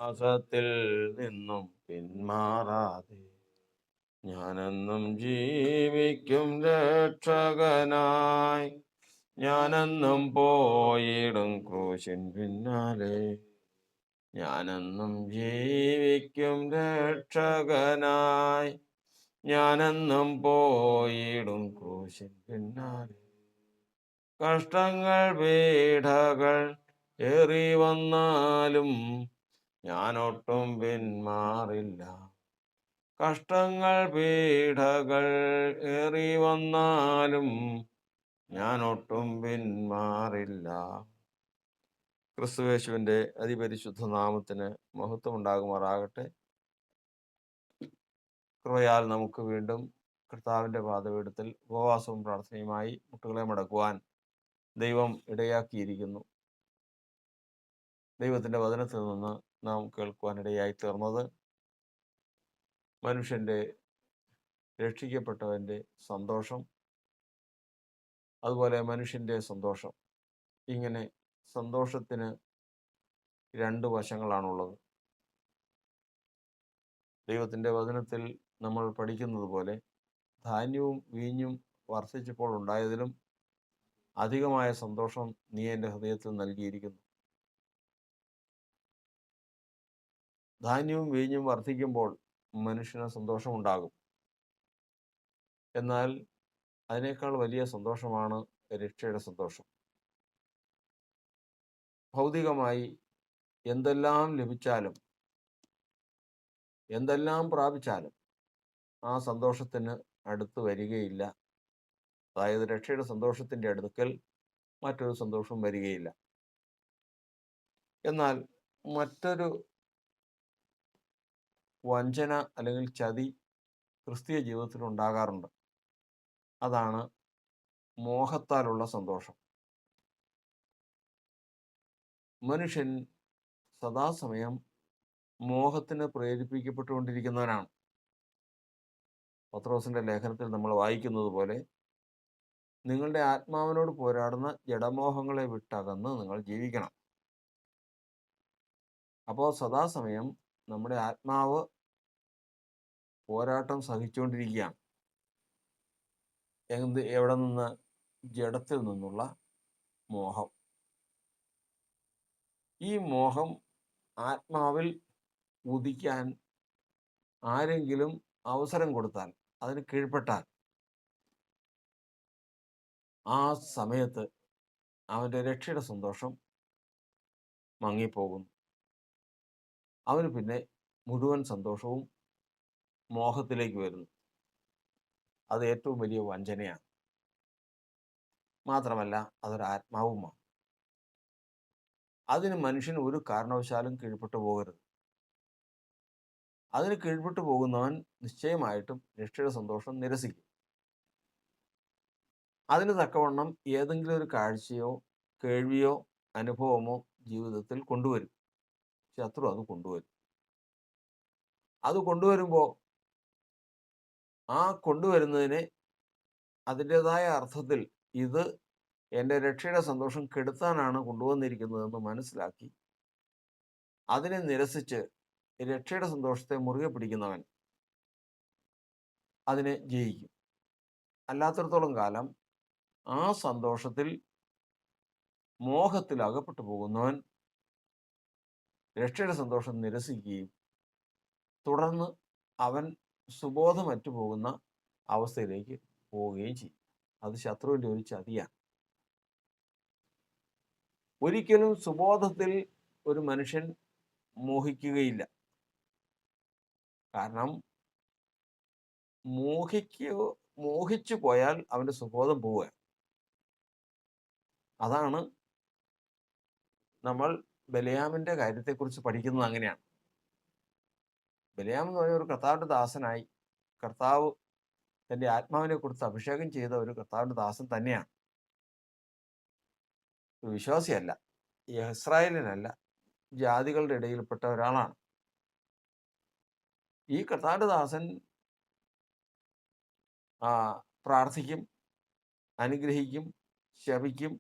വിശ്വാസത്തിൽ നിന്നും പിന്മാറാതെ ഞാനെന്നും ജീവിക്കും രക്ഷകനായി. ഞാനെന്നും പോയിടും ക്രൂശിൻ പിന്നാലെ. ഞാനെന്നും ജീവിക്കും രക്ഷകനായി. ഞാനെന്നും പോയിടും ക്രൂശിൻ പിന്നാലെ. കഷ്ടങ്ങൾ പീഡകൾ ഏറി വന്നാലും ഞാനൊട്ടും പിന്മാറില്ല. കഷ്ടങ്ങൾ പീഡകൾ ഏറി വന്നാലും ഞാനൊട്ടും പിന്മാറില്ല. ക്രിസ്തുയേശുവിൻ്റെ അതിപരിശുദ്ധ നാമത്തിന് മഹത്വം ഉണ്ടാകുമാറാകട്ടെ. കൃപയാൽ നമുക്ക് വീണ്ടും കർത്താവിൻ്റെ പാദപീഠത്തിൽ ഉപവാസവും പ്രാർത്ഥനയുമായി മുട്ടുകളെ മടക്കുവാൻ ദൈവം ഇടയാക്കിയിരിക്കുന്നു. ദൈവത്തിൻ്റെ വചനത്തിൽ നിന്ന് നാം കേൾക്കുവാനിടയായി തീർന്നത് മനുഷ്യൻ്റെ രക്ഷിക്കപ്പെട്ടവൻ്റെ സന്തോഷം, അതുപോലെ മനുഷ്യൻ്റെ സന്തോഷം. ഇങ്ങനെ സന്തോഷത്തിന് രണ്ട് വശങ്ങളാണുള്ളത്. ദൈവത്തിൻ്റെ വചനത്തിൽ നമ്മൾ പഠിക്കുന്നത് പോലെ ധാന്യവും വീഞ്ഞും വർദ്ധിച്ചപ്പോൾ ഉണ്ടായതിലും അധികമായ സന്തോഷം നീ എൻ്റെ ഹൃദയത്തിൽ നൽകിയിരിക്കുന്നു. ധാന്യവും വീഞ്ഞും വർദ്ധിക്കുമ്പോൾ മനുഷ്യന് സന്തോഷമുണ്ടാകും. എന്നാൽ അതിനേക്കാൾ വലിയ സന്തോഷമാണ് രക്ഷയുടെ സന്തോഷം. ഭൗതികമായി എന്തെല്ലാം ലഭിച്ചാലും എന്തെല്ലാം പ്രാപിച്ചാലും ആ സന്തോഷത്തിന് അടുത്ത് വരികയില്ല. അതായത് രക്ഷയുടെ സന്തോഷത്തിൻ്റെ അടുക്കൽ മറ്റൊരു സന്തോഷവും വരികയില്ല. എന്നാൽ മറ്റൊരു വഞ്ചന അല്ലെങ്കിൽ ചതി ക്രിസ്തീയ ജീവിതത്തിൽ ഉണ്ടാകാറുണ്ട്. അതാണ് മോഹത്താലുള്ള സന്തോഷം. മനുഷ്യൻ സദാസമയം മോഹത്തിന് പ്രേരിപ്പിക്കപ്പെട്ടുകൊണ്ടിരിക്കുന്നവനാണ്. പത്രോസിന്റെ ലേഖനത്തിൽ നമ്മൾ വായിക്കുന്നത് പോലെ നിങ്ങളുടെ ആത്മാവിനോട് പോരാടുന്ന ജഡമോഹങ്ങളെ വിട്ടകന്ന് നിങ്ങൾ ജീവിക്കണം. അപ്പോൾ സദാസമയം നമ്മുടെ ആത്മാവ് പോരാട്ടം സഹിച്ചുകൊണ്ടിരിക്കുകയാണ്. എവിടെ നിന്ന്? ജഡത്തിൽ നിന്നുള്ള മോഹം. ഈ മോഹം ആത്മാവിൽ ഉദിക്കാൻ ആരെങ്കിലും അവസരം കൊടുത്താൽ, അതിന് കീഴ്പ്പെട്ടാൽ, ആ സമയത്ത് അവൻ്റെ രക്ഷയുടെ സന്തോഷം മങ്ങിപ്പോകുന്നു. അവന് പിന്നെ മുഴുവൻ സന്തോഷവും മോഹത്തിലേക്ക് വരുന്നു. അത് ഏറ്റവും വലിയ വഞ്ചനയാണ്. മാത്രമല്ല അതൊരു ആത്മാവുമാണ്. അതിന് മനുഷ്യൻ ഒരു കാരണവശാലും കീഴ്പ്പെട്ടു പോകരുത്. അതിന് കീഴ്പ്പെട്ടു പോകുന്നവൻ നിശ്ചയമായിട്ടും രക്ഷയുടെ സന്തോഷം നിരസിക്കും. അതിന് തക്കവണ്ണം ഏതെങ്കിലും ഒരു കാഴ്ചയോ കേൾവിയോ അനുഭവമോ ജീവിതത്തിൽ കൊണ്ടുവരും. ശത്രു അത് കൊണ്ടുവരും. അത് കൊണ്ടുവരുമ്പോൾ ആ കൊണ്ടുവരുന്നതിനെ അതിൻ്റെതായ അർത്ഥത്തിൽ ഇത് എൻ്റെ രക്ഷയുടെ സന്തോഷം കെടുത്താനാണ് കൊണ്ടുവന്നിരിക്കുന്നതെന്ന് മനസ്സിലാക്കി അതിനെ നിരസിച്ച് രക്ഷയുടെ സന്തോഷത്തെ മുറുകെ പിടിക്കുന്നവൻ അതിനെ ജയിക്കും. അല്ലാത്തിടത്തോളം കാലം ആ സന്തോഷത്തിൽ മോഹത്തിൽ അകപ്പെട്ടു പോകുന്നവൻ രക്ഷയുടെ സന്തോഷം നിരസിക്കുകയും തുടർന്ന് അവൻ സുബോധമറ്റു പോകുന്ന അവസ്ഥയിലേക്ക് പോവുകയും ചെയ്യും. അത് ശത്രുവിൻ്റെ ഒരു ചതിയാണ്. ഒരിക്കലും സുബോധത്തിൽ ഒരു മനുഷ്യൻ മോഹിക്കുകയില്ല. കാരണം മോഹിച്ചു പോയാൽ അവൻ്റെ സുബോധം പോവുക. അതാണ് നമ്മൾ ബലയാമിൻ്റെ കാര്യത്തെക്കുറിച്ച് പഠിക്കുന്നത്. അങ്ങനെയാണ്. ബലയാം എന്ന് പറഞ്ഞ ഒരു കർത്താവിൻ്റെ ദാസനായി കർത്താവ് തൻ്റെ ആത്മാവിനെ കൊടുത്ത് അഭിഷേകം ചെയ്ത ഒരു കർത്താവിൻ്റെ ദാസൻ തന്നെയാണ്. ഒരു വിശ്വാസിയല്ല, ഇസ്രായേലിനല്ല, ജാതികളുടെ ഇടയിൽപ്പെട്ട ഒരാളാണ്. ഈ കർത്താവിൻ്റെ ദാസൻ പ്രാർത്ഥിക്കും, അനുഗ്രഹിക്കും, ശപിക്കും,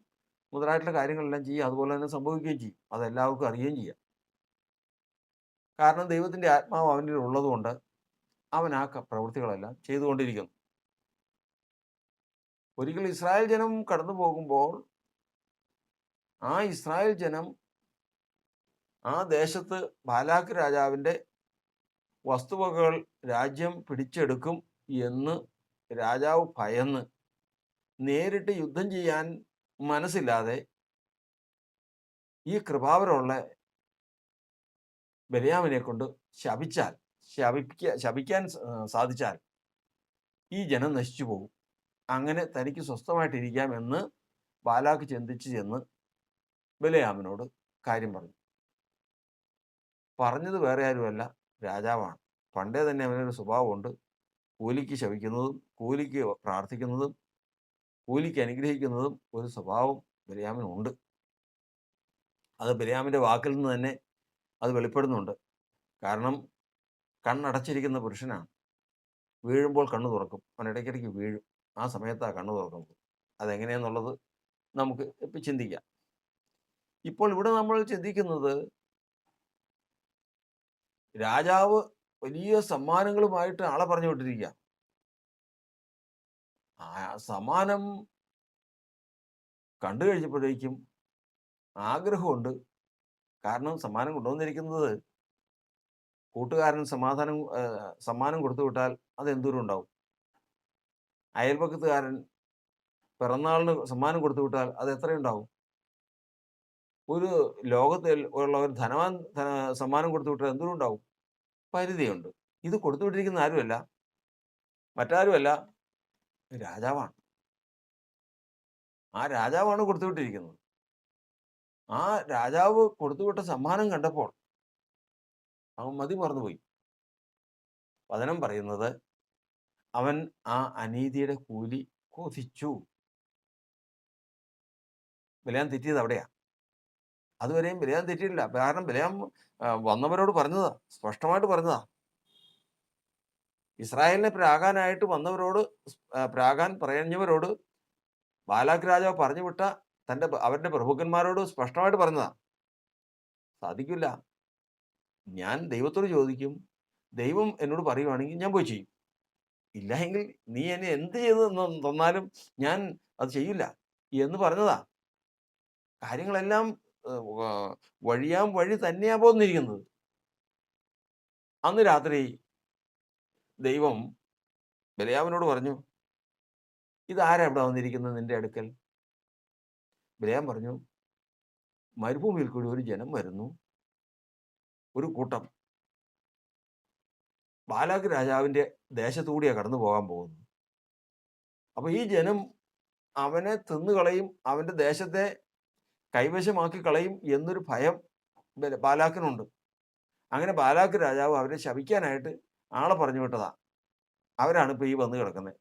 മുതലായിട്ടുള്ള കാര്യങ്ങളെല്ലാം ചെയ്യും. അതുപോലെ തന്നെ സംഭവിക്കുകയും ചെയ്യും. അതെല്ലാവർക്കും അറിയുകയും ചെയ്യാം. കാരണം ദൈവത്തിൻ്റെ ആത്മാവ് അവനിൽ ഉള്ളതുകൊണ്ട് അവൻ ആ പ്രവൃത്തികളെല്ലാം ചെയ്തുകൊണ്ടിരിക്കുന്നു. ഒരിക്കൽ ഇസ്രായേൽ ജനം കടന്നു പോകുമ്പോൾ ആ ഇസ്രായേൽ ജനം ആ ദേശത്ത് ബാലാക്ക് രാജാവിൻ്റെ വസ്തുവകകൾ രാജ്യം പിടിച്ചെടുക്കും എന്ന് രാജാവ് ഭയന്ന് നേരിട്ട് യുദ്ധം ചെയ്യാൻ മനസ്സില്ലാതെ ഈ കൃപാവരമുള്ള ബെന്യാമിനെ കൊണ്ട് ശപിക്കാൻ സാധിച്ചാൽ ഈ ജനം നശിച്ചു പോകും. അങ്ങനെ തനിക്ക് സ്വസ്ഥമായിട്ടിരിക്കാം എന്ന് ബാലാക്ക് ചിന്തിച്ച് ചെന്ന് ബെലയാമിനോട് കാര്യം പറഞ്ഞത് വേറെ ആരുമല്ല, രാജാവാണ്. പണ്ടേ തന്നെ അവനൊരു സ്വഭാവമുണ്ട്. കൂലിക്ക് ശപിക്കുന്നതും കൂലിക്ക് പ്രാർത്ഥിക്കുന്നതും കൂലിക്ക് അനുഗ്രഹിക്കുന്നതും ഒരു സ്വഭാവം ബെന്യാമിനുണ്ട്. അത് ബെന്യാമിൻ്റെ വാക്കിൽ നിന്ന് തന്നെ അത് വെളിപ്പെടുന്നുണ്ട്. കാരണം കണ്ണടച്ചിരിക്കുന്ന പുരുഷനാണ്. വീഴുമ്പോൾ കണ്ണു തുറക്കും. അവൻ ഇടയ്ക്കിടയ്ക്ക് വീഴും. ആ സമയത്താണ് കണ്ണു തുറക്കുന്നത്. അതെങ്ങനെയാണെന്നുള്ളത് നമുക്ക് ഇപ്പം ചിന്തിക്കാം. ഇപ്പോൾ ഇവിടെ നമ്മൾ ചിന്തിക്കുന്നത്, രാജാവ് വലിയ സമ്മാനങ്ങളുമായിട്ട് ആളെ പറഞ്ഞു വിട്ടിരിക്കുക. ആ സമ്മാനം കണ്ടു കഴിഞ്ഞപ്പോഴേക്കും ആഗ്രഹമുണ്ട്. കാരണം സമ്മാനം കൊണ്ടുവന്നിരിക്കുന്നത് കൂട്ടുകാരൻ സമ്മാനം കൊടുത്തു വിട്ടാൽ അത് എന്തോരം ഉണ്ടാവും. അയൽപക്കത്തുകാരൻ പിറന്നാളിന് സമ്മാനം കൊടുത്തു വിട്ടാൽ അത് എത്രയുണ്ടാവും. ഒരു ലോകത്തിൽ ഉള്ള ഒരു ധനവാൻ സമ്മാനം കൊടുത്തു വിട്ടാൽ എന്തോരം ഉണ്ടാവും. പരിധിയുണ്ട്. ഇത് കൊടുത്തു വിട്ടിരിക്കുന്ന ആരുമല്ല, മറ്റാരുമല്ല, രാജാവാണ്. ആ രാജാവാണ് കൊടുത്തുവിട്ടിരിക്കുന്നത്. ആ രാജാവ് കൊടുത്തുവിട്ട സമ്മാനം കണ്ടപ്പോൾ അവൻ മതി മറന്നുപോയി. വചനം പറയുന്നത്, അവൻ ആ അനീതിയുടെ കൂലി കൊതിച്ചു. ബിലെയാം തെറ്റിയത് അവിടെയാ. അതുവരെയും ബിലെയാം തെറ്റിയിട്ടില്ല. കാരണം ബിലെയാം വന്നവരോട് പറഞ്ഞതാ, സ്പഷ്ടമായിട്ട് പറഞ്ഞതാ. ഇസ്രായേലിനെ പ്രാകാനായിട്ട് വന്നവരോട്, പ്രാകാൻ പറഞ്ഞവരോട് ബാലാക്ക് രാജാവ് പറഞ്ഞു വിട്ട അവരുടെ പ്രഭുക്കന്മാരോട് സ്പഷ്ടമായിട്ട് പറഞ്ഞതാ, സാധിക്കില്ല. ഞാൻ ദൈവത്തോട് ചോദിക്കും, ദൈവം എന്നോട് പറയുവാണെങ്കിൽ ഞാൻ പോയി ചെയ്യും. ഇല്ല എങ്കിൽ നീ എന്നെ എന്ത് ചെയ്ത് തന്നാലും ഞാൻ അത് ചെയ്യില്ല എന്ന് പറഞ്ഞതാ. കാര്യങ്ങളെല്ലാം വഴി തന്നെയാ പോന്നിരിക്കുന്നത്. അന്ന് രാത്രി ദൈവം ബിലെയാമിനോട് പറഞ്ഞു, ഇതാരാ ഇവിടെ വന്നിരിക്കുന്നത് നിന്റെ അടുക്കൽ? ബിലെയാം പറഞ്ഞു, മരുഭൂമിയിൽ കൂടി ഒരു ജനം വരുന്നു, ഒരു കൂട്ടം. ബാലാക്ക് രാജാവിൻ്റെ ദേശത്തുകൂടിയാണ് കടന്നു പോകാൻ പോകുന്നത്. അപ്പൊ ഈ ജനം അവനെ തിന്നുകളയും, അവന്റെ ദേശത്തെ കൈവശമാക്കി കളയും എന്നൊരു ഭയം ബാലാക്കിനുണ്ട്. അങ്ങനെ ബാലാക്ക് രാജാവ് അവരെ ശപിക്കാനായിട്ട് ആളെ പറഞ്ഞു വിട്ടതാ. അവരാണ് ഇപ്പൊ ഈ വന്ന് കിടക്കുന്നത്.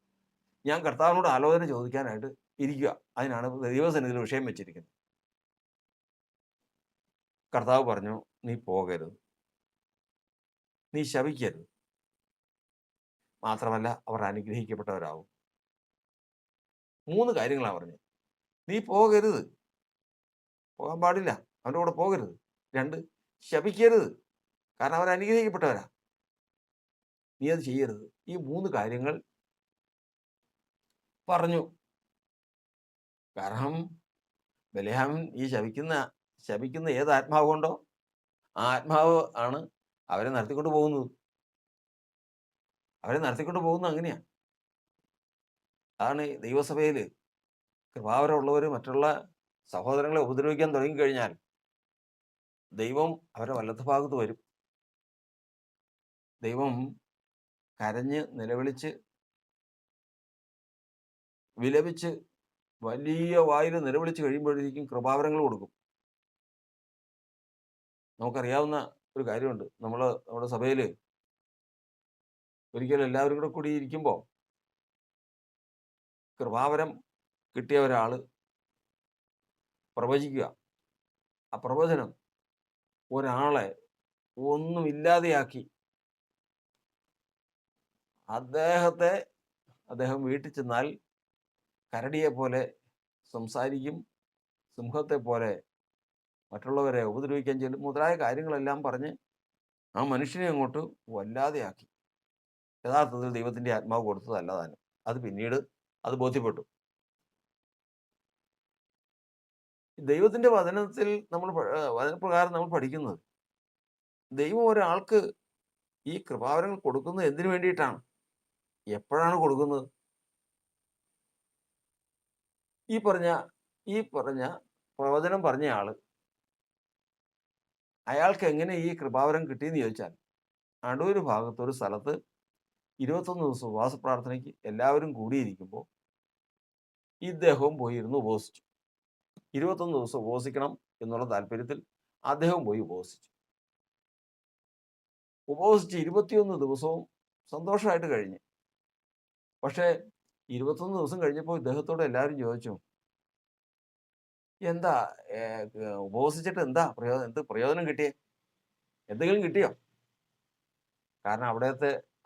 ഞാൻ കർത്താവിനോട് ആലോചന ചോദിക്കാനായിട്ട് ഇരിക്കുക. അതിനാണ് ദൈവസന്നിധിയിൽ വിഷയം വെച്ചിരിക്കുന്നത്. കർത്താവ് പറഞ്ഞു, നീ പോകരുത്, നീ ശപിക്കരുത്, മാത്രമല്ല അവർ അനുഗ്രഹിക്കപ്പെട്ടവരാകും. 3 കാര്യങ്ങളാണ് പറഞ്ഞത്. നീ പോകരുത്, പോകാൻ പാടില്ല, അവൻ്റെ കൂടെ പോകരുത്. 2, ശപിക്കരുത്, കാരണം അവർ അനുഗ്രഹിക്കപ്പെട്ടവരാ, നീ അത് ചെയ്യരുത്. ഈ 3 കാര്യങ്ങൾ പറഞ്ഞു. കാരണം ബിലെയാം ഈ ശപിക്കുന്ന ഏത് ആത്മാവ് കൊണ്ടോ ആ ആത്മാവ് ആണ് അവരെ നടത്തിക്കൊണ്ട് പോകുന്നത്. അങ്ങനെയാണ്. അതാണ് ദൈവസഭയിൽ കൃപാവരമുള്ളവർ മറ്റുള്ള സഹോദരങ്ങളെ ഉപദ്രവിക്കാൻ തുടങ്ങിക്കഴിഞ്ഞാൽ ദൈവം അവരുടെ വലത്ത് ഭാഗത്ത് വരും. ദൈവം കരഞ്ഞ് നിലവിളിച്ച് വിലപിച്ച് വലിയ വായിൽ നിലവിളിച്ച് കഴിയുമ്പോഴേക്കും കൃപാവരങ്ങൾ കൊടുക്കും. നമുക്കറിയാവുന്ന ഒരു കാര്യമുണ്ട്. നമ്മുടെ സഭയിൽ ഒരിക്കലും എല്ലാവരും കൂടി ഇരിക്കുമ്പോൾ കൃപാവരം കിട്ടിയ ഒരാൾ പ്രവചിക്കുക. ആ പ്രവചനം ഒരാളെ ഒന്നുമില്ലാതെയാക്കി അദ്ദേഹം വീട്ടിൽ ചെന്നാൽ കരടിയെ പോലെ സംസാരിക്കും, സിംഹത്തെ പോലെ മറ്റുള്ളവരെ ഉപദ്രവിക്കാൻ ചെല്ലും, മുതലായ കാര്യങ്ങളെല്ലാം പറഞ്ഞ് ആ മനുഷ്യനെ അങ്ങോട്ട് വല്ലാതെയാക്കി. യഥാർത്ഥത്തിൽ ദൈവത്തിന്റെ ആത്മാവ് കൊടുത്തതല്ല താനും. അത് പിന്നീട് അത് ബോധ്യപ്പെട്ടു. ദൈവത്തിന്റെ വചനത്തിൽ നമ്മൾ വചനപ്രകാരം നമ്മൾ പഠിക്കുന്നത്, ദൈവം ഒരാൾക്ക് ഈ കൃപാവരങ്ങൾ കൊടുക്കുന്നത് എന്തിനു വേണ്ടിയിട്ടാണ്? എപ്പോഴാണ് കൊടുക്കുന്നത്? ഈ പറഞ്ഞ ഈ പറഞ്ഞ പ്രവചനം പറഞ്ഞ ആള്, അയാൾക്ക് എങ്ങനെ ഈ കൃപാവരം കിട്ടിയെന്ന് ചോദിച്ചാൽ, അടൂര് ഭാഗത്ത് ഒരു സ്ഥലത്ത് 21 ദിവസം ഉപവാസ പ്രാർത്ഥനയ്ക്ക് എല്ലാവരും കൂടിയിരിക്കുമ്പോൾ ഇദ്ദേഹവും പോയിരുന്നു ഉപവസിച്ചു. 21 ദിവസം ഉപവസിക്കണം എന്നുള്ള താല്പര്യത്തിൽ അദ്ദേഹം പോയി ഉപവസിച്ചു. ഉപവസിച്ച് 21 ദിവസവും സന്തോഷമായിട്ട് കഴിഞ്ഞു. പക്ഷേ 21 ദിവസം കഴിഞ്ഞപ്പോൾ ഇദ്ദേഹത്തോട് എല്ലാവരും ചോദിച്ചു, എന്താ ഉപവസിച്ചിട്ട് എന്താ എന്ത് പ്രയോജനം കിട്ടിയേ? എന്തെങ്കിലും കിട്ടിയോ? കാരണം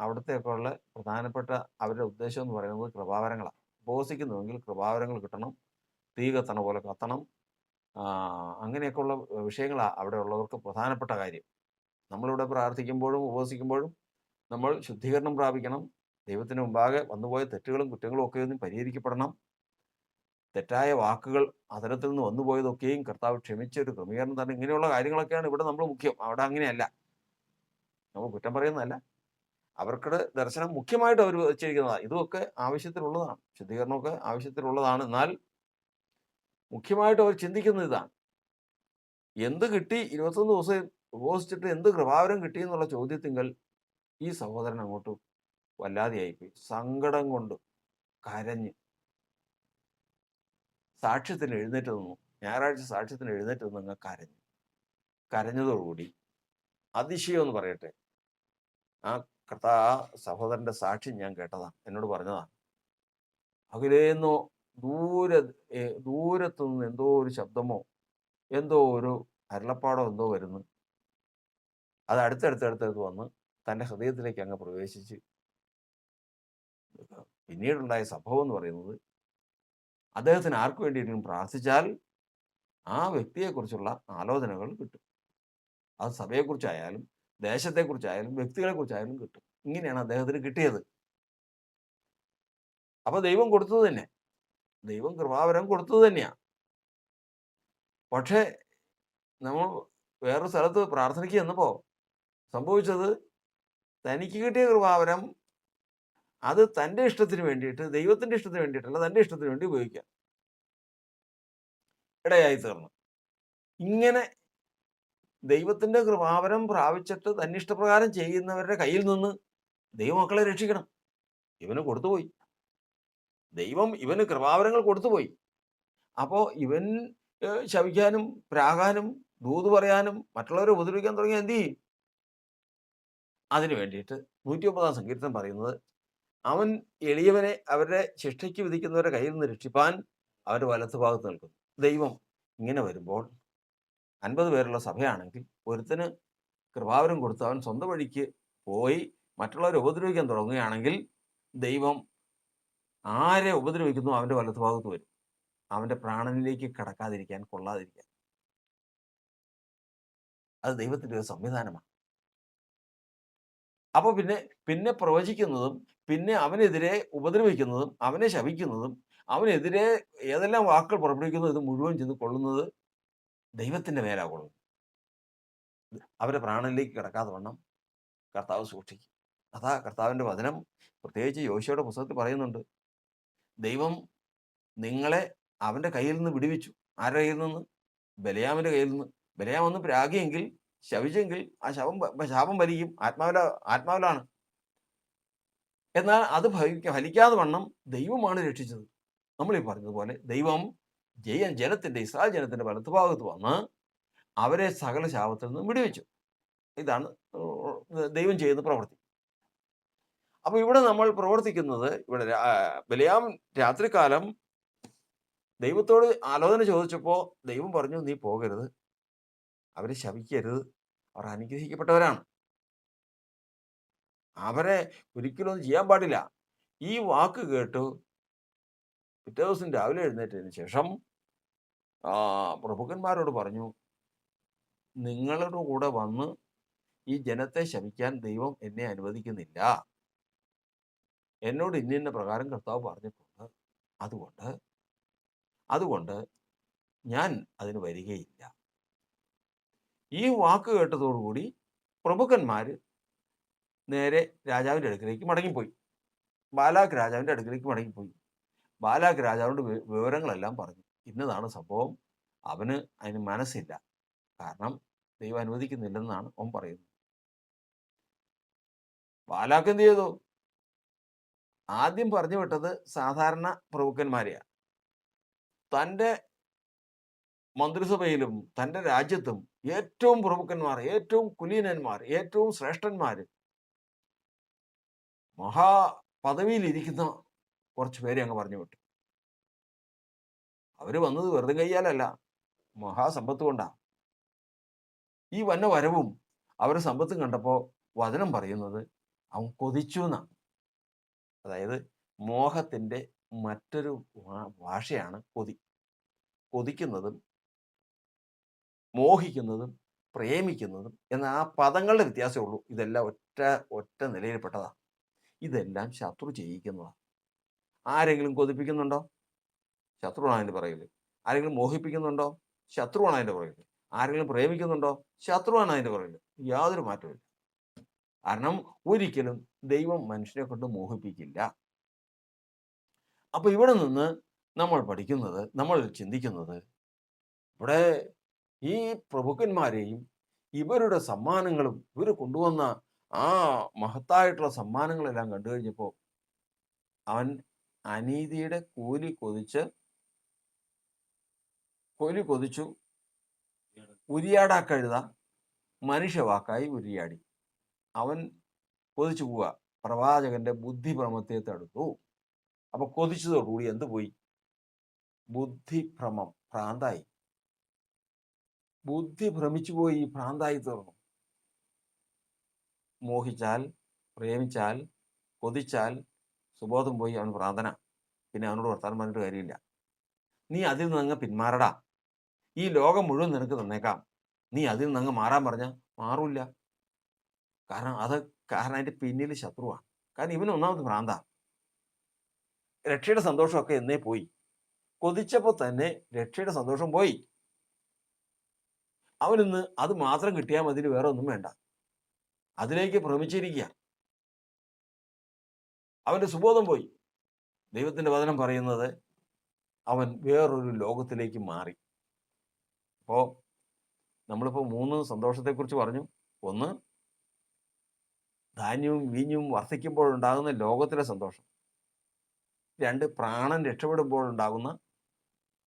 അവിടുത്തെയൊക്കെ ഉള്ള പ്രധാനപ്പെട്ട അവരുടെ ഉദ്ദേശം എന്ന് പറയുന്നത് കൃപാവരങ്ങളാണ്. ഉപവസിക്കുന്നുവെങ്കിൽ കൃപാവരങ്ങൾ കിട്ടണം, തീ കത്തണ പോലെ കത്തണം, അങ്ങനെയൊക്കെയുള്ള വിഷയങ്ങളാണ് അവിടെ ഉള്ളവർക്ക് പ്രധാനപ്പെട്ട കാര്യം. നമ്മളിവിടെ പ്രാർത്ഥിക്കുമ്പോഴും ഉപവസിക്കുമ്പോഴും നമ്മൾ ശുദ്ധീകരണം പ്രാപിക്കണം. ദൈവത്തിന് മുമ്പാകെ വന്നുപോയ തെറ്റുകളും കുറ്റങ്ങളും ഒക്കെ ഒന്നും പരിഹരിക്കപ്പെടണം. തെറ്റായ വാക്കുകൾ അതരത്തിൽ നിന്ന് വന്നുപോയതൊക്കെയും കർത്താവ് ക്ഷമിച്ച ഒരു ക്രമീകരണം തന്നെ. ഇങ്ങനെയുള്ള കാര്യങ്ങളൊക്കെയാണ് ഇവിടെ നമ്മൾ മുഖ്യം. അവിടെ അങ്ങനെയല്ല. നമ്മൾ കുറ്റം പറയുന്നതല്ല. അവർക്കുടെ ദർശനം മുഖ്യമായിട്ട് അവർ വെച്ചിരിക്കുന്നതാണ്. ഇതുമൊക്കെ ആവശ്യത്തിലുള്ളതാണ്. ശുദ്ധീകരണമൊക്കെ ആവശ്യത്തിലുള്ളതാണ്. എന്നാൽ മുഖ്യമായിട്ട് അവർ ചിന്തിക്കുന്നത് ഇതാണ്: എന്ത് കിട്ടി? 21 ദിവസം ഉപവസിച്ചിട്ട് എന്ത് കൃപാവരം കിട്ടി എന്നുള്ള ചോദ്യത്തിങ്കൽ ഈ സഹോദരൻ അങ്ങോട്ട് വല്ലാതെയായിപ്പോയി. സങ്കടം കൊണ്ട് കരഞ്ഞ് സാക്ഷ്യത്തിന് എഴുന്നേറ്റ് നിന്നു. ഞായറാഴ്ച സാക്ഷ്യത്തിന് എഴുന്നേറ്റ് നിന്ന് കരഞ്ഞു. കരഞ്ഞതോടുകൂടി അതിശയം എന്ന് പറയട്ടെ, ആ സഹോദരന്റെ സാക്ഷ്യം ഞാൻ കേട്ടതാണ്. എന്നോട് പറഞ്ഞതാണ്. അകലേന്നോ ദൂരത്തു നിന്ന് എന്തോ ഒരു ശബ്ദമോ എന്തോ ഒരു അരുളപ്പാടോ എന്തോ വരുന്നു. അത് അടുത്തടുത്ത് വന്ന് തൻ്റെ ഹൃദയത്തിലേക്ക് അങ്ങ് പ്രവേശിച്ച്. പിന്നീടുണ്ടായ സംഭവം എന്ന് പറയുന്നത്, അദ്ദേഹത്തിന് ആർക്ക് വേണ്ടിയിട്ടും പ്രാർത്ഥിച്ചാൽ ആ വ്യക്തിയെക്കുറിച്ചുള്ള ആലോചനകൾ കിട്ടും. അത് സഭയെക്കുറിച്ചായാലും ദേശത്തെക്കുറിച്ചായാലും വ്യക്തികളെക്കുറിച്ചായാലും കിട്ടും. ഇങ്ങനെയാണ് അദ്ദേഹത്തിന് കിട്ടിയത്. അപ്പൊ ദൈവം കൊടുത്തത് തന്നെ, ദൈവം കൃപാവരം കൊടുത്തത് തന്നെയാണ്. പക്ഷേ നമ്മൾ വേറൊരു സ്ഥലത്ത് പ്രാർത്ഥനയ്ക്ക് ചെന്നപ്പോ സംഭവിച്ചത്, തനിക്ക് കിട്ടിയ കൃപാവരം അത് തൻ്റെ ഇഷ്ടത്തിന് വേണ്ടിയിട്ട്, ദൈവത്തിന്റെ ഇഷ്ടത്തിന് വേണ്ടിയിട്ടല്ല, തൻ്റെ ഇഷ്ടത്തിന് വേണ്ടി ഉപയോഗിക്കാം ഇടയായി തീർന്നു. ഇങ്ങനെ ദൈവത്തിന്റെ കൃപാവരം പ്രാപിച്ചിട്ട് തന്നിഷ്ടപ്രകാരം ചെയ്യുന്നവരുടെ കയ്യിൽ നിന്ന് ദൈവമക്കളെ രക്ഷിക്കണം. ഇവന് കൊടുത്തുപോയി. ദൈവം ഇവന് കൃപാവരങ്ങൾ കൊടുത്തുപോയി. അപ്പോ ഇവൻ ശപിക്കാനും പ്രാകാനും ദൂത് പറയാനും മറ്റുള്ളവരെ ഉപദ്രവിക്കാൻ തുടങ്ങിയ എന്ത് ചെയ്യും? അതിനു വേണ്ടിയിട്ട് 109 സങ്കീർത്തനം പറയുന്നത്, അവൻ എളിയവനെ അവരുടെ ശിക്ഷയ്ക്ക് വിധിക്കുന്നവരുടെ കയ്യിൽ നിന്ന് രക്ഷിപ്പാൻ അവരുടെ വലത്തുഭാഗത്ത് നിൽക്കുന്നു. ദൈവം ഇങ്ങനെ വരുമ്പോൾ 50 പേരുള്ള സഭയാണെങ്കിൽ ഒരുത്തന് കൃപാവരം കൊടുത്ത് അവൻ സ്വന്തം വഴിക്ക് പോയി മറ്റുള്ളവരെ ഉപദ്രവിക്കാൻ തുടങ്ങുകയാണെങ്കിൽ ദൈവം ആരെ ഉപദ്രവിക്കുന്നു അവൻ്റെ വലത്തുഭാഗത്ത് വരും. അവൻ്റെ പ്രാണനിലേക്ക് കടക്കാതിരിക്കാൻ, കൊള്ളാതിരിക്കാൻ. അത് ദൈവത്തിൻ്റെ ഒരു സംവിധാനമാണ്. അപ്പൊ പിന്നെ പ്രവചിക്കുന്നതും പിന്നെ അവനെതിരെ ഉപദ്രവിക്കുന്നതും അവനെ ശപിക്കുന്നതും അവനെതിരെ ഏതെല്ലാം വാക്കുകൾ പുറപ്പെടുവിക്കുന്നതും ഇത് മുഴുവൻ ചെന്ന് കൊള്ളുന്നത് ദൈവത്തിന്റെ മേലാ കൊള്ളുന്നത്. അവരെ പ്രാണനിലേക്ക് കിടക്കാതെ വണ്ണം കർത്താവ് സൂക്ഷിക്കും. അതാ കർത്താവിന്റെ വചനം പ്രത്യേകിച്ച് യോശുവയുടെ പുസ്തകത്തിൽ പറയുന്നുണ്ട്. ദൈവം നിങ്ങളെ അവന്റെ കയ്യിൽ നിന്ന് വിടുവിച്ചു. ആരുടെ കയ്യിൽ നിന്ന്? ബലയാമിന്റെ കയ്യിൽ നിന്ന്. ബലയാം ഒന്ന് പ്രാഗിയെങ്കിൽ, ശപിച്ചെങ്കിൽ ആ ശാപം വലിക്കും. ആത്മാവിലാണ്. എന്നാൽ അത് ഫലിക്കാതെ വണ്ണം ദൈവമാണ് രക്ഷിച്ചത്. നമ്മൾ ഈ പറഞ്ഞതുപോലെ ദൈവം ഇസ്രായേൽ ജനത്തിന്റെ വലത്തുഭാഗത്ത് വന്ന് അവരെ സകല ശാപത്തിൽ നിന്നും വിടുവിച്ചു. ഇതാണ് ദൈവം ചെയ്യുന്ന പ്രവൃത്തി. അപ്പൊ ഇവിടെ നമ്മൾ പ്രവർത്തിക്കുന്നത്, ഇവിടെ ബലയാം രാത്രികാലം ദൈവത്തോട് ആലോചന ചോദിച്ചപ്പോ ദൈവം പറഞ്ഞു, നീ പോകരുത്, അവരെ ശപിക്കരുത്, അവർ അനുഗ്രഹിക്കപ്പെട്ടവരാണ്, അവരെ ഒരിക്കലും ഒന്നും ചെയ്യാൻ പാടില്ല. ഈ വാക്ക് കേട്ടു പിറ്റേ ദിവസം രാവിലെ എഴുന്നേറ്റതിന് ശേഷം പ്രഭുക്കന്മാരോട് പറഞ്ഞു, നിങ്ങളുടെ കൂടെ വന്ന് ഈ ജനത്തെ ശപിക്കാൻ ദൈവം എന്നെ അനുവദിക്കുന്നില്ല. എന്നോട് ഇന്ന പ്രകാരം കർത്താവ് പറഞ്ഞിട്ടുണ്ട്. അതുകൊണ്ട് അതുകൊണ്ട് ഞാൻ അതിന് വരികയില്ല. ഈ വാക്ക് കേട്ടതോടുകൂടി പ്രഭുക്കന്മാർ നേരെ രാജാവിൻ്റെ അടുക്കിലേക്ക് മടങ്ങിപ്പോയി. ബാലാക്ക് രാജാവിൻ്റെ അടുക്കിലേക്ക് മടങ്ങിപ്പോയി. ബാലാക്ക് രാജാവിനോട് വിവരങ്ങളെല്ലാം പറഞ്ഞു. ഇന്നതാണ് സംഭവം. അവന് അതിന് മനസ്സില്ല. കാരണം ദൈവം അനുവദിക്കുന്നില്ലെന്നാണ് അവൻ പറയുന്നത്. ബാലാക്ക് എന്ത് ചെയ്തു? ആദ്യം പറഞ്ഞു വിട്ടത് സാധാരണ പ്രഭുക്കന്മാരെയാണ്. തൻ്റെ മന്ത്രിസഭയിലും തൻ്റെ രാജ്യത്തും ഏറ്റവും പ്രഭുക്കന്മാർ, ഏറ്റവും കുലീനന്മാർ, ഏറ്റവും ശ്രേഷ്ഠന്മാർ, മഹാപദവിയിലിരിക്കുന്ന കുറച്ച് പേരെ അങ്ങ് പറഞ്ഞു വിട്ടു. അവർ വന്നത് വെറുതെ കയ്യാലല്ല, മഹാസമ്പത്ത് കൊണ്ടാണ്. ഈ വന്ന വരവും അവരുടെ സമ്പത്തും കണ്ടപ്പോൾ വചനം പറയുന്നത് അവൻ കൊതിച്ചു എന്നാണ്. അതായത് മോഹത്തിൻ്റെ മറ്റൊരു ഭാഷയാണ് കൊതി. കൊതിക്കുന്നതും മോഹിക്കുന്നതും പ്രേമിക്കുന്നതും എന്ന ആ പദങ്ങളുടെ വ്യത്യാസമേ ഉള്ളൂ. ഇതെല്ലാം ഒറ്റ നിലയിൽപ്പെട്ടതാണ്. ഇതെല്ലാം ശത്രു ചെയ്യിക്കുന്നതാണ്. ആരെങ്കിലും കൊതിപ്പിക്കുന്നുണ്ടോ? ശത്രുവാണ് അതിൻ്റെ പുറകിൽ. ആരെങ്കിലും മോഹിപ്പിക്കുന്നുണ്ടോ? ശത്രുവാണ് അതിൻ്റെ പുറകിൽ. ആരെങ്കിലും പ്രേമിക്കുന്നുണ്ടോ? ശത്രുവാണ് അതിൻ്റെ പുറകിൽ. യാതൊരു മാറ്റമില്ല. കാരണം ഒരിക്കലും ദൈവം മനുഷ്യനെ കൊണ്ട് മോഹിപ്പിക്കില്ല. അപ്പൊ ഇവിടെ നിന്ന് നമ്മൾ പഠിക്കുന്നത്, നമ്മൾ ചിന്തിക്കുന്നത്, ഇവിടെ ഈ പ്രഭുക്കന്മാരെയും ഇവരുടെ സമ്മാനങ്ങളും ഇവർ കൊണ്ടുവന്ന ആ മഹത്തായിട്ടുള്ള സമ്മാനങ്ങളെല്ലാം കണ്ടു കഴിഞ്ഞപ്പോൾ അവൻ അനീതിയുടെ കൂലി കൊതിച്ചു ഉരിയാടാ കഴുത മനുഷ്യവാക്കായി ഉരിയാടി. അവൻ കൊതിച്ചു പോവുക. പ്രവാചകന്റെ ബുദ്ധിഭ്രമത്തെ തടുത്തു. അപ്പൊ കൊതിച്ചതോടുകൂടി എന്ത് പോയി? ബുദ്ധിഭ്രമം, ഭ്രാന്തായി. ബുദ്ധി ഭ്രമിച്ചു പോയി, ഭ്രാന്തായി തീർന്നു. മോഹിച്ചാൽ, പ്രേമിച്ചാൽ, കൊതിച്ചാൽ സുബോധം പോയി, അവൻ ഭ്രാന്തന. പിന്നെ അവനോട് വർത്താനം പറഞ്ഞിട്ട് കാര്യമില്ല. നീ അതിൽ നിന്ന് പിന്മാറടാ, ഈ ലോകം മുഴുവൻ നിനക്ക് തന്നേക്കാം, നീ അതിൽ നിന്ന് മാറാൻ പറഞ്ഞാൽ മാറൂല്ല. കാരണം അതിന്റെ പിന്നിൽ ശത്രുവാണ്. കാരണം ഇവന് ഒന്നാമത് ഭ്രാന്ത. രക്ഷയുടെ സന്തോഷമൊക്കെ എന്നേ പോയി. കൊതിച്ചപ്പോൾ തന്നെ രക്ഷയുടെ സന്തോഷം പോയി. അവനിന്ന് അത് മാത്രം കിട്ടിയാൽ മതി, വേറെ ഒന്നും വേണ്ട. അതിലേക്ക് ഭ്രമിച്ചിരിക്കുക. അവന്റെ സുബോധം പോയി. ദൈവത്തിന്റെ വചനം പറയുന്നത് അവൻ വേറൊരു ലോകത്തിലേക്ക് മാറി. അപ്പോ നമ്മളിപ്പോൾ 3 സന്തോഷത്തെക്കുറിച്ച് പറഞ്ഞു. ഒന്ന്, ധാന്യവും വീഞ്ഞും വർദ്ധിക്കുമ്പോഴുണ്ടാകുന്ന ലോകത്തിലെ സന്തോഷം. 2, പ്രാണൻ രക്ഷപ്പെടുമ്പോഴുണ്ടാകുന്ന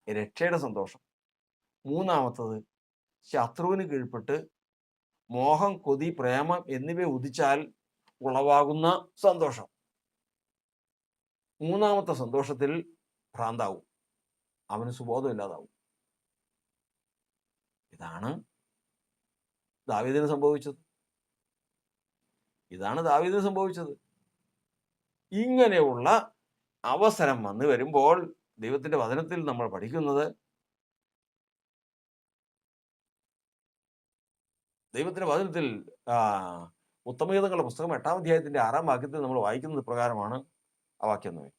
രക്ഷയുടെ സന്തോഷം. 3-മത്തത്, ശത്രുവിന് കീഴ്പ്പെട്ട് മോഹം, കൊതി, പ്രേമം എന്നിവ ഉദിച്ചാൽ ഉളവാകുന്ന സന്തോഷം. 3-മത്തെ സന്തോഷത്തിൽ ഭ്രാന്താവും, അവന് സുബോധമില്ലാതാവും. ഇതാണ് ദാവീദിന് സംഭവിച്ചത്. ഇങ്ങനെയുള്ള അവസരം വന്നു വരുമ്പോൾ ദൈവത്തിന്റെ വചനത്തിൽ നമ്മൾ പഠിക്കുന്നത്, ദൈവത്തിന്റെ വചനത്തിൽ ഉത്തമഗീതങ്ങളുടെ പുസ്തകം 8-ാം അധ്യായത്തിന്റെ 6-ാം വാക്യത്തിൽ നമ്മൾ വായിക്കുന്നത് പ്രകാരമാണ്. ആ വാക്യം നോക്കി.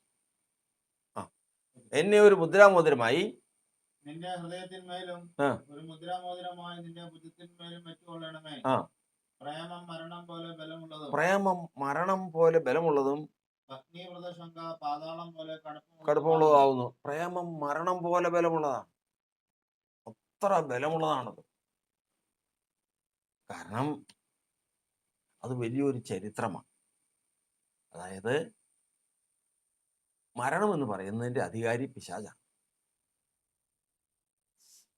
എന്നെ ഒരു മുദ്രാമോതിരമായി നിന്റെ ഹൃദയത്തിന്മേലും ഒരു മുദ്രാമോതിരമായി നിന്റെ ഭുജത്തിന്മേലും വെച്ചുകൊള്ളണമേ. പ്രേമം മരണം പോലെ ബലമുള്ളതും അഗ്നിവ്രതശങ്ക പാതാളം പോലെ കടുപ്പമുള്ളതാവുന്നു. പ്രേമം മരണം പോലെ ബലമുള്ളതാണ്. അത്ര ബലമുള്ളതാണത്. കാരണം അത് വലിയൊരു ചരിത്രമാണ്. അതായത് മരണം എന്ന് പറയുന്നതിന്റെ അധികാരി പിശാചാണ്.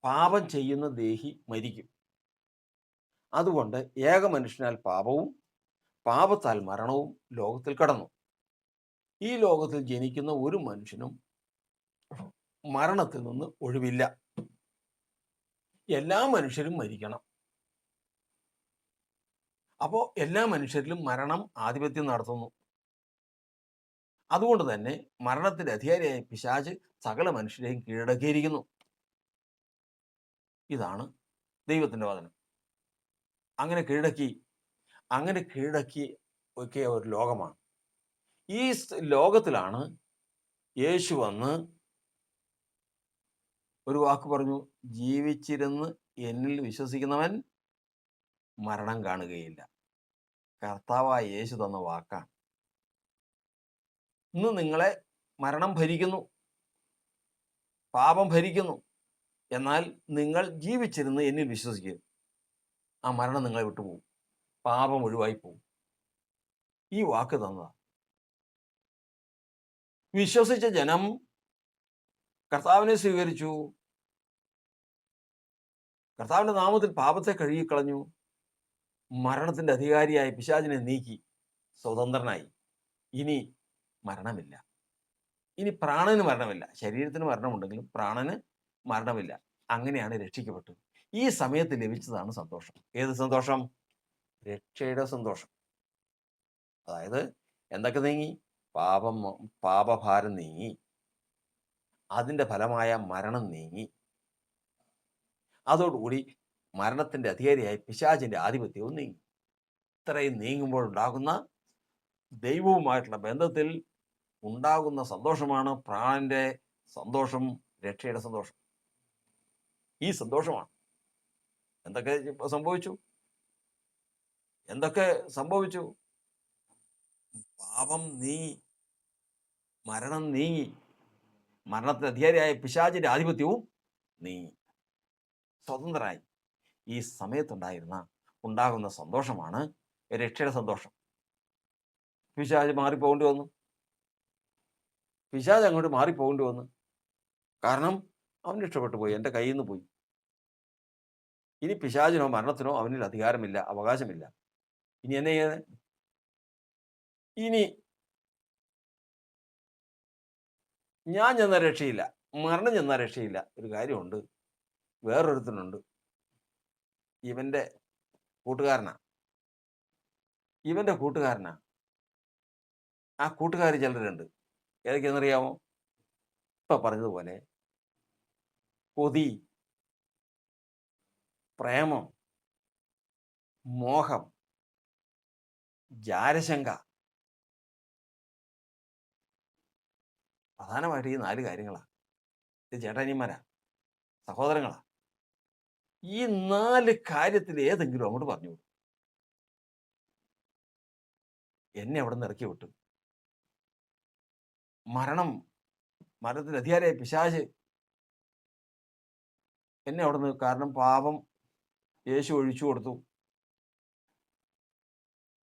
പാപം ചെയ്യുന്ന ദേഹി മരിക്കും. അതുകൊണ്ട് ഏക മനുഷ്യനാൽ പാപവും പാപത്താൽ മരണവും ലോകത്തിൽ കടന്നു. ഈ ലോകത്തിൽ ജനിക്കുന്ന ഒരു മനുഷ്യനും മരണത്തിൽ നിന്ന് ഒഴിവില്ല. എല്ലാ മനുഷ്യരും മരിക്കണം. അപ്പോൾ എല്ലാ മനുഷ്യരിലും മരണം ആധിപത്യം നടത്തുന്നു. അതുകൊണ്ട് തന്നെ മരണത്തിന്റെ അധികാരിയായ പിശാച് സകല മനുഷ്യരെയും കീഴടക്കിയിരിക്കുന്നു. ഇതാണ് ദൈവത്തിന്റെ വചനം. അങ്ങനെ കീഴടക്കി അങ്ങനെ കീഴടക്കി ഒക്കെ ഒരു ലോകമാണ്. ഈ ലോകത്തിലാണ് യേശു വന്ന് ഒരു വാക്ക് പറഞ്ഞു, ജീവിച്ചിരുന്ന് എന്നിൽ വിശ്വസിക്കുന്നവൻ മരണം കാണുകയില്ല. കർത്താവായ യേശു തന്ന വാക്കാണ്. ഇന്ന് നിങ്ങളെ മരണം ഭരിക്കുന്നു, പാപം ഭരിക്കുന്നു. എന്നാൽ നിങ്ങൾ ജീവിച്ചിരുന്ന് എന്നിൽ വിശ്വസിക്കുക, ആ മരണം നിങ്ങളെ വിട്ടുപോകും, പാപം ഒഴിവായി പോകും. ഈ വാക്ക് തന്നതാണ്. വിശ്വസിച്ച ജനം കർത്താവിനെ സ്വീകരിച്ചു, കർത്താവിന്റെ നാമത്തിൽ പാപത്തെ കഴുകിക്കളഞ്ഞു, മരണത്തിന്റെ അധികാരിയായ പിശാചിനെ നീക്കി സ്വതന്ത്രനായി. ഇനി മരണമില്ല, ഇനി പ്രാണന് മരണമില്ല. ശരീരത്തിന് മരണമുണ്ടെങ്കിലും പ്രാണന് മരണമില്ല. അങ്ങനെയാണ് രക്ഷിക്കപ്പെട്ടത്. ഈ സമയത്ത് ലഭിച്ചതാണ് സന്തോഷം. ഏത് സന്തോഷം? രക്ഷയുടെ സന്തോഷം. അതായത് എന്തൊക്കെ നീങ്ങി? പാപഭാരം നീങ്ങി, അതിൻ്റെ ഫലമായ മരണം നീങ്ങി. അതോടുകൂടി മരണത്തിന്റെ അധികാരിയായ പിശാചിന്റെ ആധിപത്യവും നീങ്ങി. ഇത്രയും നീങ്ങുമ്പോൾ ഉണ്ടാകുന്ന ദൈവവുമായിട്ടുള്ള ബന്ധത്തിൽ ഉണ്ടാകുന്ന സന്തോഷമാണ് പ്രാണന്റെ സന്തോഷം, രക്ഷയുടെ സന്തോഷം. ഈ സന്തോഷമാണ്. എന്തൊക്കെ സംഭവിച്ചു? എന്തൊക്കെ സംഭവിച്ചു? പാപം നീങ്ങി, മരണം നീങ്ങി, മരണത്തിന് അധികാരിയായ പിശാചിന്റെ ആധിപത്യവും നീങ്ങി, സ്വതന്ത്രരായി. ഈ ഉണ്ടാകുന്ന സന്തോഷമാണ് രക്ഷയുടെ സന്തോഷം. പിശാച് മാറിപ്പോകേണ്ടി വന്നു, പിശാച് അങ്ങോട്ട് മാറിപ്പോകേണ്ടി വന്നു. കാരണം അവൻ രക്ഷപ്പെട്ടു പോയി, എൻ്റെ കയ്യിൽ നിന്ന് പോയി. ഇനി പിശാചിനോ മരണത്തിനോ അവനിൽ അധികാരമില്ല, അവകാശമില്ല. ഇനി എന്നെ ചെയ്യാൻ? ഇനി ഞാൻ ചെന്ന രക്ഷയില്ല, മരണം ചെന്ന രക്ഷയില്ല. ഒരു കാര്യമുണ്ട്, വേറൊരുത്തനുണ്ട്, ഇവന്റെ കൂട്ടുകാരനാ. ആ കൂട്ടുകാർ ചിലരുണ്ട്. ഏതൊക്കെയാണെന്നറിയാമോ? ഇപ്പൊ പറഞ്ഞതുപോലെ കൊതി, പ്രേമം, മോഹം, ജാരശങ്ക. പ്രധാനമായിട്ട് ഈ 4 കാര്യങ്ങളാ. ഇത് ചേട്ടാനിമാരാ, സഹോദരങ്ങളാ. ഈ 4 കാര്യത്തിൽ ഏതെങ്കിലും അങ്ങോട്ട് പറഞ്ഞു, എന്നെ അവിടെ നിന്ന് ഇറക്കി വിട്ടു. മരണത്തിന് അധികാരിയായ പിശാച് എന്നെ അവിടെ നിന്ന്, കാരണം പാപം യേശു ഒഴിച്ചു കൊടുത്തു,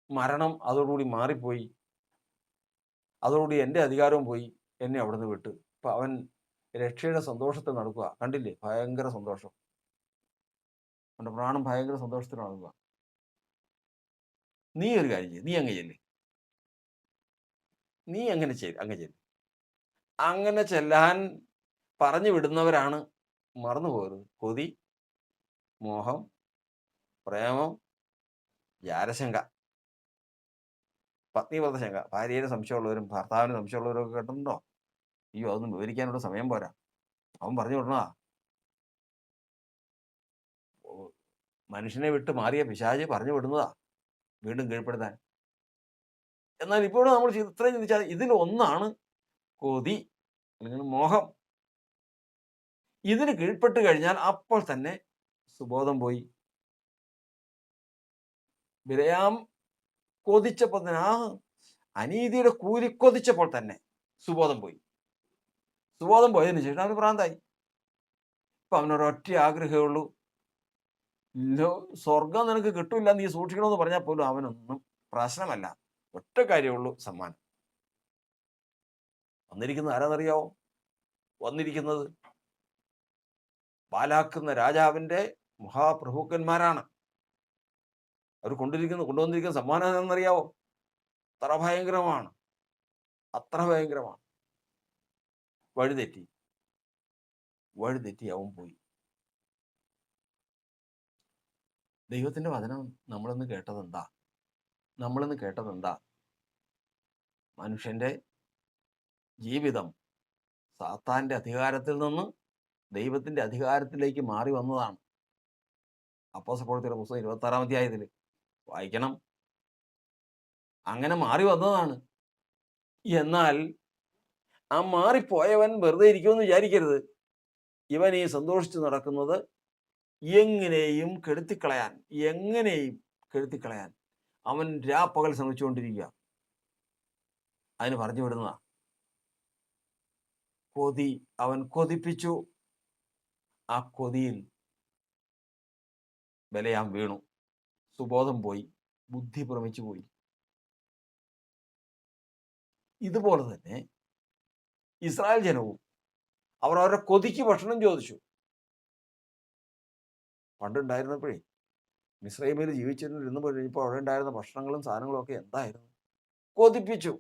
മരണം അതോടുകൂടി മാറിപ്പോയി, അതോടുകൂടി എൻ്റെ അധികാരവും പോയി, എന്നെ അവിടെ നിന്ന് വിട്ട്. അപ്പൊ അവൻ രക്ഷയുടെ സന്തോഷത്തെ നടക്കുക. കണ്ടില്ലേ? ഭയങ്കര സന്തോഷം. അവൻ്റെ പ്രാണം ഭയങ്കര സന്തോഷത്തിൽ നടക്കുക. നീ ഒരു കാര്യം ചെയ്യും, നീ അങ്ങ് ചെല്ല്, നീ അങ്ങ് ചെല്ല്. അങ്ങനെ ചെല്ലാൻ പറഞ്ഞു വിടുന്നവരാണ് മറന്നുപോകരുത്. കൊതി, മോഹം, പ്രേമം, ജാരശങ്ക, പത്നിവ്രത ശങ്ക. ഭാര്യയുടെ സംശയമുള്ളവരും ഭർത്താവിന് സംശയമുള്ളവരും ഒക്കെ കേട്ടിട്ടുണ്ടോ? അയ്യോ, അതൊന്നും വിവരിക്കാനുള്ള സമയം പോരാ. അവൻ പറഞ്ഞു വിടണതാ. മനുഷ്യനെ വിട്ട് മാറിയ പിശാച് പറഞ്ഞു വിടുന്നതാ വീണ്ടും കീഴ്പ്പെടുത്താൻ. എന്നാൽ ഇപ്പോഴും നമ്മൾ ഇത്രയും ചിന്തിച്ചാൽ ഇതിൽ ഒന്നാണ് കൊതി അല്ലെങ്കിൽ മോഹം. ഇതിന് കീഴ്പ്പെട്ട് കഴിഞ്ഞാൽ അപ്പോൾ തന്നെ സുബോധം പോയി. വിരയാം കൊതിച്ചപ്പോൾ തന്നെ, ആ അനീതിയുടെ കൂലി കൊതിച്ചപ്പോൾ തന്നെ സുബോധം പോയി. സുബോധം പോയതിനു ശേഷം അവന് ഭ്രാന്തായി. ഇപ്പൊ അവനൊരൊറ്റ ആഗ്രഹമേ ഉള്ളൂ, സ്വർഗം നിനക്ക് കിട്ടൂല, നീ സൂക്ഷിക്കണമെന്ന് പറഞ്ഞാൽ പോലും അവനൊന്നും പ്രശ്നമല്ല. ഒറ്റ കാര്യമുള്ളൂ, സമ്മാനം. വന്നിരിക്കുന്നത് ആരാന്നറിയാവോ? വന്നിരിക്കുന്നത് പാലാക്കുന്ന രാജാവിന്റെ മഹാപ്രഭുക്കന്മാരാണ്. അവർ കൊണ്ടുവന്നിരിക്കുന്ന സമ്മാനം എന്നറിയാവോ? അത്ര ഭയങ്കരമാണ്. വഴിതെറ്റി അവൻ പോയി. ദൈവത്തിന്റെ വചനം നമ്മളിന്ന് കേട്ടതെന്താ? മനുഷ്യന്റെ ജീവിതം സാത്താന്റെ അധികാരത്തിൽ നിന്ന് ദൈവത്തിന്റെ അധികാരത്തിലേക്ക് മാറി വന്നതാണ്. അപ്പോസ്തലപ്രവൃത്തിയുടെ പുസ്തകം 26-ാം അധ്യായത്തിൽ വായിക്കണം. അങ്ങനെ മാറി വന്നതാണ്. എന്നാൽ ആ മാറിപ്പോയവൻ വെറുതെ ഇരിക്കുമെന്ന് വിചാരിക്കരുത്. ഇവൻ ഈ സന്തോഷിച്ച് നടക്കുന്നത് എങ്ങനെയും കെടുത്തിക്കളയാൻ, എങ്ങനെയും കെടുത്തിക്കളയാൻ അവൻ രാപ്പകൽ ശ്രമിച്ചുകൊണ്ടിരിക്കുക. അതിന് പറഞ്ഞു വിടുന്നതാ. കൊതി അവൻ കൊതിപ്പിച്ചു. ആ കൊതിയിൽ ബലയാം വീണു. സുബോധം പോയി, ബുദ്ധി ഭ്രമിച്ചു പോയി. ഇതുപോലെ തന്നെ ഇസ്രായേൽ ജനവും അവർ അവരുടെ കൊതിക്ക് ഭക്ഷണം ചോദിച്ചു. പണ്ടുണ്ടായിരുന്നപ്പോഴേ മിസ്രൈമിൽ ജീവിച്ചിരുന്ന് കഴിഞ്ഞപ്പോൾ അവിടെ ഉണ്ടായിരുന്ന ഭക്ഷണങ്ങളും സാധനങ്ങളും ഒക്കെ എന്തായിരുന്നു? കൊതിപ്പിച്ചു.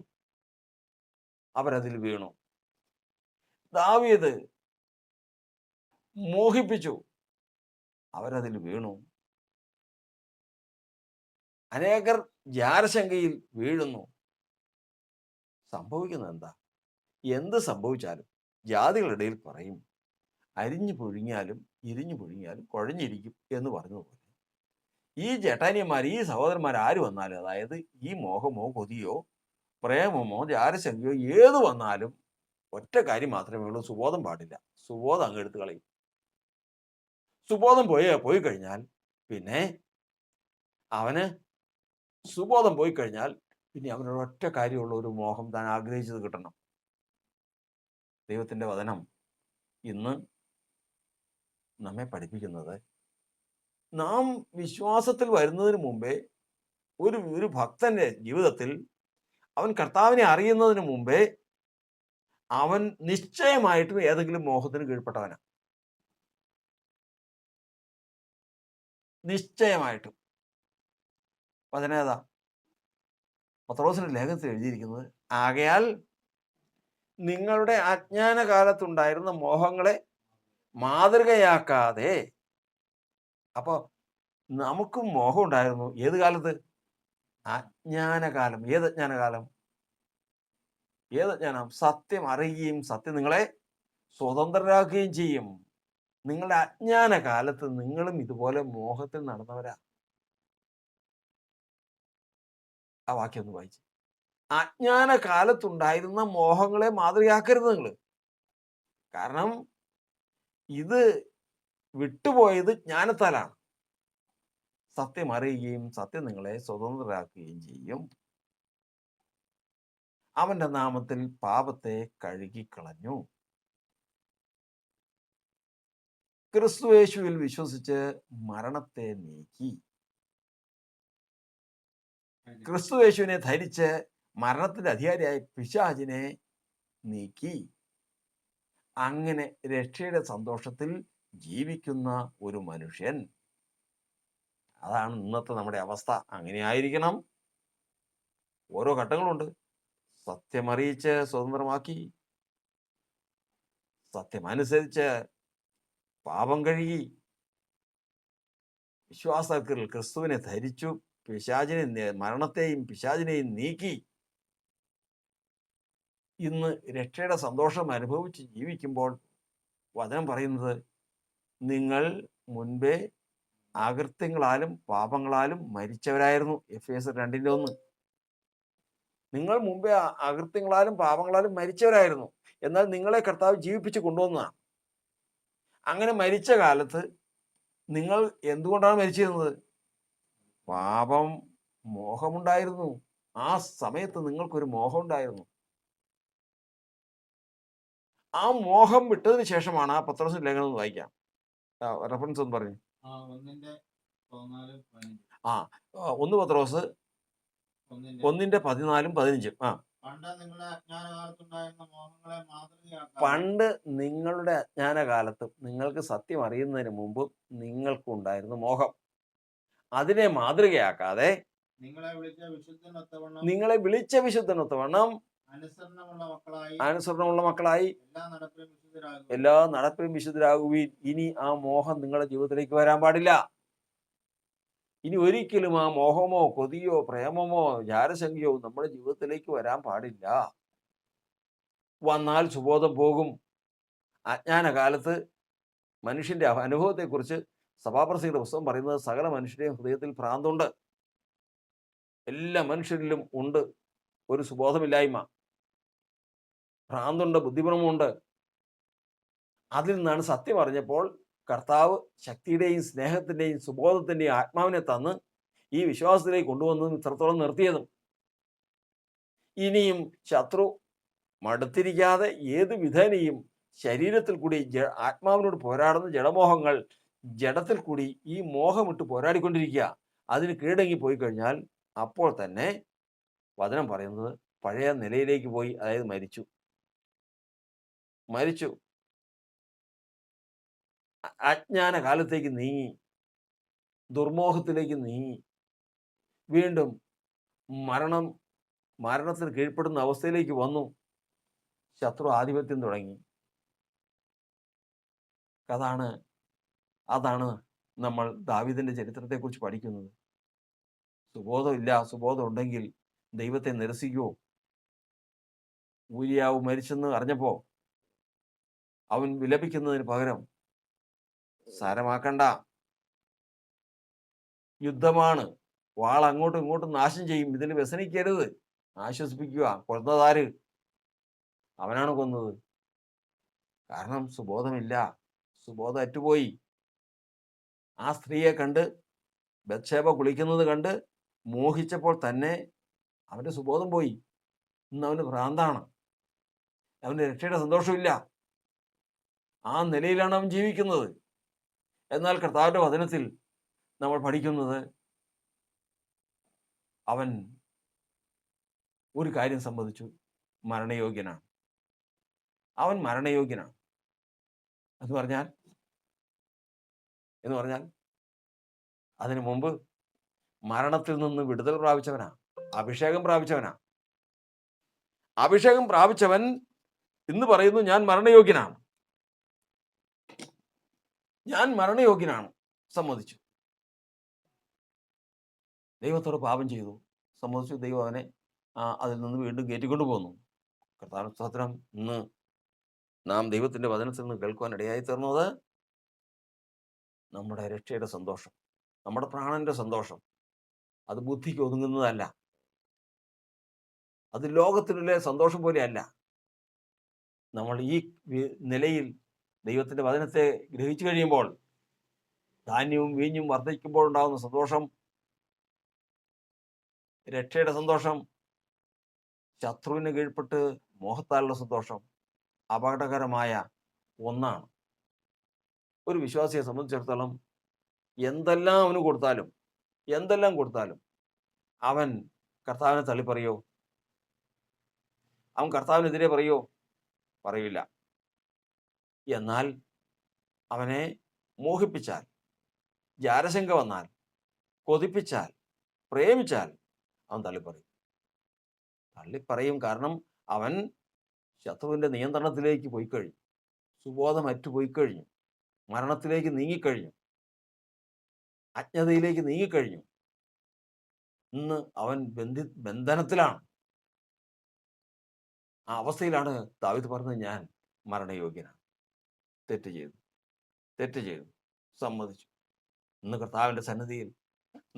അവരതിൽ വീണു. ദാവീദ് മോഹിപ്പിച്ചു. അവരതിൽ വീണു. അനേകർ ജാരശങ്കയിൽ വീഴുന്നു. സംഭവിക്കുന്നത് എന്താ? എന്ത് സംഭവിച്ചാലും ജാതികളുടെ ഇടയിൽ പറയും, അരിഞ്ഞു പുഴുങ്ങിയാലും ഇരിഞ്ഞു പുഴുങ്ങിയാലും കുഴഞ്ഞിരിക്കും എന്ന് പറഞ്ഞതുപോലെ ഈ ജട്ടാനിയന്മാർ, ഈ സഹോദരന്മാർ ആര് വന്നാലും, അതായത് ഈ മോഹമോ കൊതിയോ പ്രേമമോ ജാരശങ്കയോ ഏത് വന്നാലും ഒറ്റ കാര്യം മാത്രമേ ഉള്ളൂ: സുബോധം പാടില്ല. സുബോധം അങ്ങ് എടുത്ത് കളയും. സുബോധം പോയി കഴിഞ്ഞാൽ പിന്നെ അവന് സുബോധം പോയി കഴിഞ്ഞാൽ പിന്നെ അവനൊരു ഒറ്റ കാര്യമുള്ള ഒരു മോഹം, താൻ ആഗ്രഹിച്ചത് കിട്ടണം. ദൈവത്തിൻ്റെ വചനം ഇന്ന് നമ്മെ പഠിപ്പിക്കുന്നത്, നാം വിശ്വാസത്തിൽ വരുന്നതിന് മുമ്പേ ഒരു ഭക്തന്റെ ജീവിതത്തിൽ അവൻ കർത്താവിനെ അറിയുന്നതിന് മുമ്പേ അവൻ നിശ്ചയമായിട്ടും ഏതെങ്കിലും മോഹത്തിന് കീഴ്പ്പെട്ടവനാണ്. നിശ്ചയമായിട്ടും. വചനേതാ? പത്രോസിന്റെ ലേഖനത്തിൽ എഴുതിയിരിക്കുന്നത്, ആകയാൽ നിങ്ങളുടെ അജ്ഞാന കാലത്തുണ്ടായിരുന്ന മോഹങ്ങളെ മാതൃകയാക്കാതെ. അപ്പൊ നമുക്കും മോഹം ഉണ്ടായിരുന്നു. ഏത് കാലത്ത്? അജ്ഞാനകാലം. ഏത് അജ്ഞാനകാലം? ഏത് അജ്ഞാനം? സത്യം അറിയുകയും സത്യം നിങ്ങളെ സ്വതന്ത്രരാക്കുകയും ചെയ്യും. നിങ്ങളുടെ അജ്ഞാന കാലത്ത് നിങ്ങളും ഇതുപോലെ മോഹത്തിൽ നടന്നവരാ. ആ വാക്യം ഒന്ന് വായിച്ചു. അജ്ഞാന കാലത്തുണ്ടായിരുന്ന മോഹങ്ങളെ മാതൃകയാക്കരുത് നിങ്ങൾ. കാരണം ഇത് വിട്ടുപോയത് ജ്ഞാനത്താലാണ്. സത്യം അറിയുകയും സത്യം നിങ്ങളെ സ്വതന്ത്രരാക്കുകയും ചെയ്യും. അവന്റെ നാമത്തിൽ പാപത്തെ കഴുകിക്കളഞ്ഞു. ക്രിസ്തുയേശുവിൽ വിശ്വസിച്ച് മരണത്തെ നീക്കി. ക്രിസ്തുയേശുവിനെ ധരിച്ച് മരണത്തിന്റെ അധികാരിയായ പിശാചിനെ നീക്കി. അങ്ങനെ രക്ഷയുടെ സന്തോഷത്തിൽ ജീവിക്കുന്ന ഒരു മനുഷ്യൻ. അതാണ് ഇന്നത്തെ നമ്മുടെ അവസ്ഥ. അങ്ങനെ ആയിരിക്കണം. ഓരോ ഘട്ടങ്ങളുണ്ട്. സത്യമറിയിച്ച് സ്വതന്ത്രമാക്കി, സത്യമനുസരിച്ച് പാപം കഴുകി, വിശ്വാസത്തിൽ ക്രിസ്തുവിനെ ധരിച്ചു, പിശാചിനെ, മരണത്തെയും പിശാചിനെയും നീക്കി ഇന്ന് രക്ഷയുടെ സന്തോഷം അനുഭവിച്ച് ജീവിക്കുമ്പോൾ വചനം പറയുന്നത്, നിങ്ങൾ മുൻപേ അകൃത്യങ്ങളാലും പാപങ്ങളാലും മരിച്ചവരായിരുന്നു. എഫേസ്യർ 2:1. നിങ്ങൾ മുമ്പേ അകൃത്യങ്ങളാലും പാപങ്ങളാലും മരിച്ചവരായിരുന്നു. എന്നാൽ നിങ്ങളെ കർത്താവ് ജീവിപ്പിച്ച് കൊണ്ടുവന്നതാണ്. അങ്ങനെ മരിച്ച കാലത്ത് നിങ്ങൾ എന്തുകൊണ്ടാണ് മരിച്ചിരുന്നത്? പാപം, മോഹമുണ്ടായിരുന്നു. ആ സമയത്ത് നിങ്ങൾക്കൊരു മോഹം ഉണ്ടായിരുന്നു. ആ മോഹം വിട്ടതിന് ശേഷമാണ് ആ പത്രോസിന്റെ ലേഖനം ഒന്ന് വായിക്കാം. റെഫറൻസ് ഒന്ന് പറഞ്ഞു. 1 പത്രോസ് 1:14-15. പണ്ട് നിങ്ങളുടെ അജ്ഞാനകാലത്തും നിങ്ങൾക്ക് സത്യം അറിയുന്നതിന് മുമ്പും നിങ്ങൾക്കുണ്ടായിരുന്ന മോഹം, അതിനെ മാതൃകയാക്കാതെ നിങ്ങളെ വിളിച്ച വിശുദ്ധനൊത്തവണ്ണം അനുസരണമുള്ള മക്കളായി എല്ലാ നടപ്പിലും വിശുദ്ധരാകുവീൻ. ഇനി ആ മോഹം നിങ്ങളുടെ ജീവിതത്തിലേക്ക് വരാൻ പാടില്ല. ഇനി ഒരിക്കലും ആ മോഹമോ കൊതിയോ പ്രേമമോ ജാരശങ്കയോ നമ്മുടെ ജീവിതത്തിലേക്ക് വരാൻ പാടില്ല. വന്നാൽ സുബോധം പോകും. അജ്ഞാനകാലത്ത് മനുഷ്യന്റെ അനുഭവത്തെക്കുറിച്ച് സഭാപ്രസംഗിയുടെ പുസ്തകം പറയുന്നത്, സകല മനുഷ്യരുടെയും ഹൃദയത്തിൽ ഭ്രാന്തുണ്ട്. എല്ലാ മനുഷ്യരിലും ഉണ്ട് ഒരു സുബോധമില്ലായ്മ, ഭ്രാന്തുണ്ട്, ബുദ്ധിഭ്രമമുണ്ട്. അതിൽ നിന്നാണ് സത്യം അറിഞ്ഞപ്പോൾ കർത്താവ് ശക്തിയുടെയും സ്നേഹത്തിൻ്റെയും സുബോധത്തിൻ്റെയും ആത്മാവിനെ തന്ന് ഈ വിശ്വാസത്തിലേക്ക് കൊണ്ടുവന്നതും ഇത്രത്തോളം നിർത്തിയതും. ഇനിയും ശത്രു മടുത്തിരിക്കാതെ ഏത് വിധേനയും ശരീരത്തിൽ കൂടി ആത്മാവിനോട് പോരാടുന്ന ജഡമോഹങ്ങൾ ജഡത്തിൽ കൂടി ഈ മോഹമിട്ട് പോരാടിക്കൊണ്ടിരിക്കുക. അതിന് കീഴടങ്ങി പോയി കഴിഞ്ഞാൽ അപ്പോൾ തന്നെ വചനം പറയുന്നത് പഴയ നിലയിലേക്ക് പോയി, അതായത് മരിച്ചു അജ്ഞാന കാലത്തേക്ക് നീങ്ങി, ദുർമോഹത്തിലേക്ക് നീങ്ങി, വീണ്ടും മരണത്തിന് കീഴ്പ്പെടുന്ന അവസ്ഥയിലേക്ക് വന്നു. ശത്രു ആധിപത്യം തുടങ്ങി. അതാണ് നമ്മൾ ദാവീദിന്റെ ചരിത്രത്തെക്കുറിച്ച് പഠിക്കുന്നത്. സുബോധം ഉണ്ടെങ്കിൽ ദൈവത്തെ നിരസിക്കുമോ? ഊരിയാവ് മരിച്ചെന്ന് അറിഞ്ഞപ്പോ അവൻ വിലപിക്കുന്നതിന് പകരം സാരമാക്കണ്ട, യുദ്ധമാണ്, വാൾ അങ്ങോട്ടും ഇങ്ങോട്ടും നാശം ചെയ്യും, ഇതിൽ വ്യസനിക്കരുത്, ആശ്വസിപ്പിക്കുക. കൊന്നതാര്? അവനാണ് കൊന്നത്. കാരണം സുബോധമില്ല, സുബോധം അറ്റുപോയി. ആ സ്ത്രീയെ കണ്ട്, ബത്ശേബ കുളിക്കുന്നത് കണ്ട് മോഹിച്ചപ്പോൾ തന്നെ അവന്റെ സുബോധം പോയി. ഇന്ന് അവന് ഭ്രാന്താണ്, അവന് രക്ഷയുടെ സന്തോഷമില്ല. ആ നിലയിലാണ് അവൻ ജീവിക്കുന്നത്. എന്നാൽ കർത്താവിന്റെ വചനത്തിൽ നമ്മൾ പഠിക്കുന്നത് അവൻ ഒരു കാര്യം സംബന്ധിച്ചു മരണയോഗ്യനാണ്. അവൻ മരണയോഗ്യനാണ് എന്ന് പറഞ്ഞാൽ അതിനു മുമ്പ് മരണത്തിൽ നിന്ന് വിടുതൽ പ്രാപിച്ചവനാ, അഭിഷേകം പ്രാപിച്ചവൻ ഇന്ന് പറയുന്നു ഞാൻ മരണയോഗ്യനാണ്. സമ്മതിച്ചു. ദൈവത്തോട് പാപം ചെയ്തു, സമ്മതിച്ചു. ദൈവം അവനെ അതിൽ നിന്ന് വീണ്ടും കയറ്റിക്കൊണ്ടു പോന്നു. കർത്താവിന്റെ സ്തോത്രം. ഇന്ന് നാം ദൈവത്തിന്റെ വചനത്തിൽ നിന്ന് കേൾക്കുവാൻ ഇടയായി തീർന്നത് നമ്മുടെ രക്ഷയുടെ സന്തോഷം, നമ്മുടെ പ്രാണന്റെ സന്തോഷം, അത് ബുദ്ധിക്ക് ഒതുങ്ങുന്നതല്ല, അത് ലോകത്തിലെ സന്തോഷം പോലെയല്ല. നമ്മൾ ഈ നിലയിൽ ദൈവത്തിന്റെ വചനത്തെ ഗ്രഹിച്ചു കഴിയുമ്പോൾ, ധാന്യവും വീഞ്ഞും വർദ്ധിക്കുമ്പോൾ ഉണ്ടാകുന്ന സന്തോഷം, രക്ഷയുടെ സന്തോഷം, ശത്രുവിന് കീഴ്പ്പെട്ട് മോഹത്താലുള്ള സന്തോഷം അപകടകരമായ ഒന്നാണ്. ഒരു വിശ്വാസിയെ സംബന്ധിച്ചിടത്തോളം എന്തെല്ലാം കൊടുത്താലും അവൻ കർത്താവിനെ തള്ളിപ്പറയോ? അവൻ കർത്താവിനെതിരെ പറയോ? പറയില്ല. എന്നാൽ അവനെ മോഹിപ്പിച്ചാൽ, ജാരശങ്ക വന്നാൽ, കൊതിപ്പിച്ചാൽ, പ്രേമിച്ചാൽ അവൻ തള്ളിപ്പറയും. കാരണം അവൻ ശത്രുവിൻ്റെ നിയന്ത്രണത്തിലേക്ക് പോയി കഴിഞ്ഞു, സുബോധം അറ്റുപോയി കഴിഞ്ഞു, മരണത്തിലേക്ക് നീങ്ങിക്കഴിഞ്ഞു, അജ്ഞതയിലേക്ക് നീങ്ങിക്കഴിഞ്ഞു. ഇന്ന് അവൻ ബന്ധനത്തിലാണ്. ആ അവസ്ഥയിലാണ് ദാവീദ് പറഞ്ഞത് ഞാൻ മരണയോഗ്യനാണ്. തെറ്റ് ചെയ്തു, സമ്മതിച്ചു. ഇന്ന് കർത്താവിൻ്റെ സന്നിധിയിൽ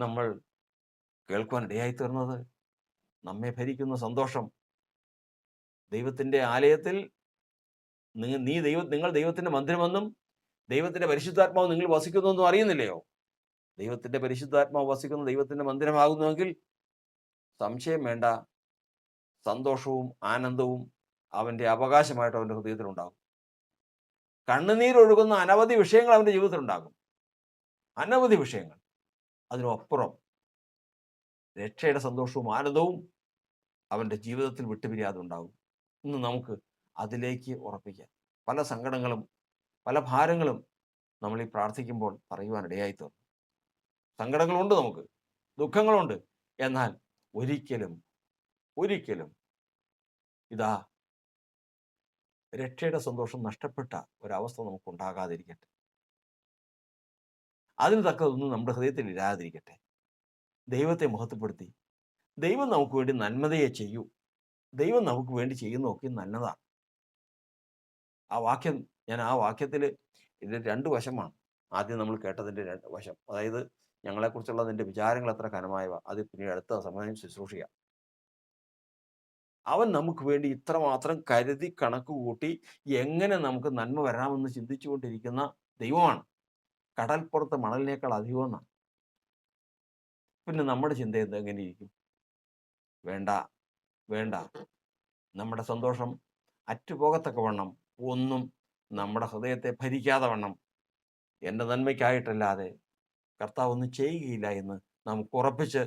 നമ്മൾ കേൾക്കുവാൻ ഇടയായി തീർന്നത് നമ്മെ ഭരിക്കുന്ന സന്തോഷം. ദൈവത്തിൻ്റെ ആലയത്തിൽ നിങ്ങൾ ദൈവത്തിൻ്റെ മന്ദിരമെന്നും ദൈവത്തിൻ്റെ പരിശുദ്ധാത്മാവ് നിങ്ങൾ വസിക്കുന്നുവെന്നും അറിയുന്നില്ലയോ? ദൈവത്തിൻ്റെ പരിശുദ്ധാത്മാവ് വസിക്കുന്ന ദൈവത്തിൻ്റെ മന്ദിരമാകുന്നുവെങ്കിൽ സംശയം വേണ്ട, സന്തോഷവും ആനന്ദവും അവൻ്റെ അവകാശമായിട്ട് അവൻ്റെ ഹൃദയത്തിലുണ്ടാകും. കണ്ണുനീരൊഴുകുന്ന അനവധി വിഷയങ്ങൾ അവൻ്റെ ജീവിതത്തിലുണ്ടാകും, അനവധി വിഷയങ്ങൾ. അതിനപ്പുറം രക്ഷയുടെ സന്തോഷവും ആനന്ദവും അവൻ്റെ ജീവിതത്തിൽ വിട്ടുപിരിയാതെ ഉണ്ടാകും. ഇന്ന് നമുക്ക് അതിലേക്ക് ഉറപ്പിക്കാം. പല സങ്കടങ്ങളും പല ഭാരങ്ങളും നമ്മൾ ഈ പ്രാർത്ഥിക്കുമ്പോൾ പറയുവാൻ ഇടയായി തീർന്നു. സങ്കടങ്ങളുണ്ട്, നമുക്ക് ദുഃഖങ്ങളുണ്ട്. എന്നാൽ ഒരിക്കലും ഇതാ രക്ഷയുടെ സന്തോഷം നഷ്ടപ്പെട്ട ഒരവസ്ഥ നമുക്ക് ഉണ്ടാകാതിരിക്കട്ടെ. അതിന് തക്കതൊന്നും നമ്മുടെ ഹൃദയത്തിൽ ഇല്ലാതിരിക്കട്ടെ. ദൈവത്തെ മഹത്വപ്പെടുത്തി ദൈവം നമുക്ക് വേണ്ടി നന്മതയെ ചെയ്യൂ. ദൈവം നമുക്ക് വേണ്ടി ചെയ്യുന്നതൊക്കെ നല്ലതാണ്. ആ വാക്യത്തിൽ ഇതിൻ്റെ രണ്ട് വശമാണ്. ആദ്യം നമ്മൾ കേട്ടതിൻ്റെ രണ്ട് വശം, അതായത് ഞങ്ങളെക്കുറിച്ചുള്ള നിന്റെ വിചാരങ്ങൾ എത്ര കനമായവ, അത് പിന്നീട് അടുത്ത സമയം ശുശ്രൂഷിക്കാം. അവൻ നമുക്ക് വേണ്ടി ഇത്രമാത്രം കരുതി കണക്ക് കൂട്ടി എങ്ങനെ നമുക്ക് നന്മ വരാമെന്ന് ചിന്തിച്ചുകൊണ്ടിരിക്കുന്ന ദൈവമാണ്. കടൽപ്പുറത്ത് മണലിനേക്കാൾ അധികമെന്നാണ്. പിന്നെ നമ്മുടെ ചിന്ത എങ്ങനെയിരിക്കും? വേണ്ട, വേണ്ട. നമ്മുടെ സന്തോഷം അറ്റുപോകത്തക്കവണ്ണം ഒന്നും നമ്മുടെ ഹൃദയത്തെ ഭരിക്കാതെ വണ്ണം എൻ്റെ നന്മയ്ക്കായിട്ടല്ലാതെ കർത്താവ് ഒന്നും ചെയ്യുകയില്ല എന്ന് നമുക്ക് ഉറപ്പിച്ച്,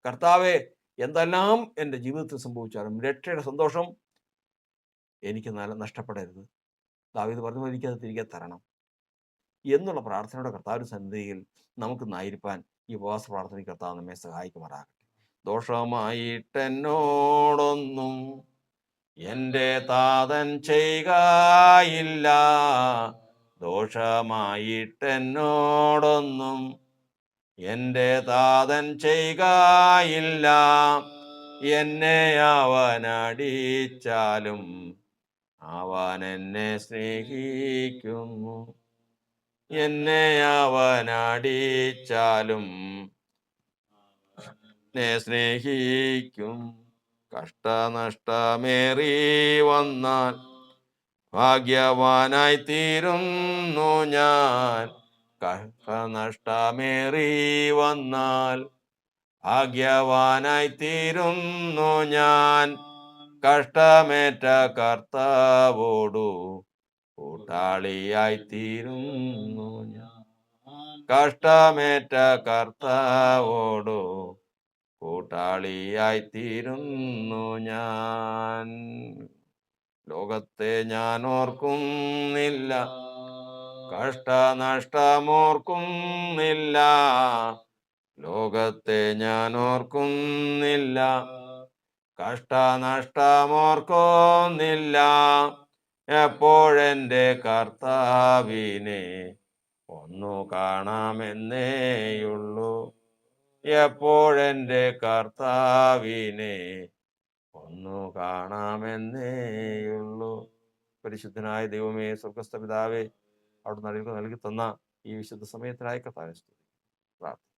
കർത്താവെ എന്തെല്ലാം എൻ്റെ ജീവിതത്തിൽ സംഭവിച്ചാലും രക്ഷയുടെ സന്തോഷം എനിക്ക് നഷ്ടപ്പെടരുത്. ദാവീദ് പറഞ്ഞു, എനിക്കത് തിരികെ തരണം എന്നുള്ള പ്രാർത്ഥനയുടെ കർത്താവിൻ്റെ സന്നിധിയിൽ നമുക്ക് നായിരിക്കാൻ ഈ ഉപവാസ പ്രാർത്ഥനയ്ക്ക് കർത്താവ് നമ്മെ സഹായിക്കുമാറാകട്ടെ. ദോഷമായിട്ടെന്നോടൊന്നും എൻ്റെ താതൻ ചെയ്യുകയില്ല, ദോഷമായിട്ടെന്നോടൊന്നും എൻ്റെ താതൻ ചെയ്യുകയില്ല. എന്നെ അവനടിച്ചാലും അവൻ എന്നെ സ്നേഹിക്കുന്നു, എന്നെ അവനടിച്ചാലും എന്നെ സ്നേഹിക്കും. കഷ്ടനഷ്ടമേറി വന്നാൽ ഭാഗ്യവാനായി തീരുന്നു ഞാൻ. കഷ്ടനഷ്ടമേറി വന്നാൽ ഭാഗ്യവാനായി തീരുന്നു ഞാൻ. കഷ്ടമേറ്റ കർത്താവോടു കൂട്ടാളിയായി തീരുന്നു ഞാൻ. കഷ്ടമേറ്റ കർത്താവോടു കൂട്ടാളിയായി തീരുന്നു ഞാൻ. ലോകത്തെ ഞാൻ ഓർക്കുന്നില്ല, കഷ്ടനഷ്ടമോർക്കുന്നില്ല. ലോകത്തെ ഞാൻ ഓർക്കുന്നില്ല, കഷ്ടനഷ്ടമോർക്കുന്നില്ല. എപ്പോഴെൻ്റെ കർത്താവിനെ ഒന്നു കാണാമെന്നേയുള്ളൂ, എപ്പോഴെൻ്റെ കർത്താവിനെ ഒന്നു കാണാമെന്നേയുള്ളൂ. പരിശുദ്ധനായ ദൈവമേ, സ്വർഗസ്ഥ പിതാവേ, അവിടുന്ന് നൽകി തന്ന ഈ വിശുദ്ധ സമയത്തിനായി കർത്താവേ സ്തുതി. പ്രാർത്ഥന.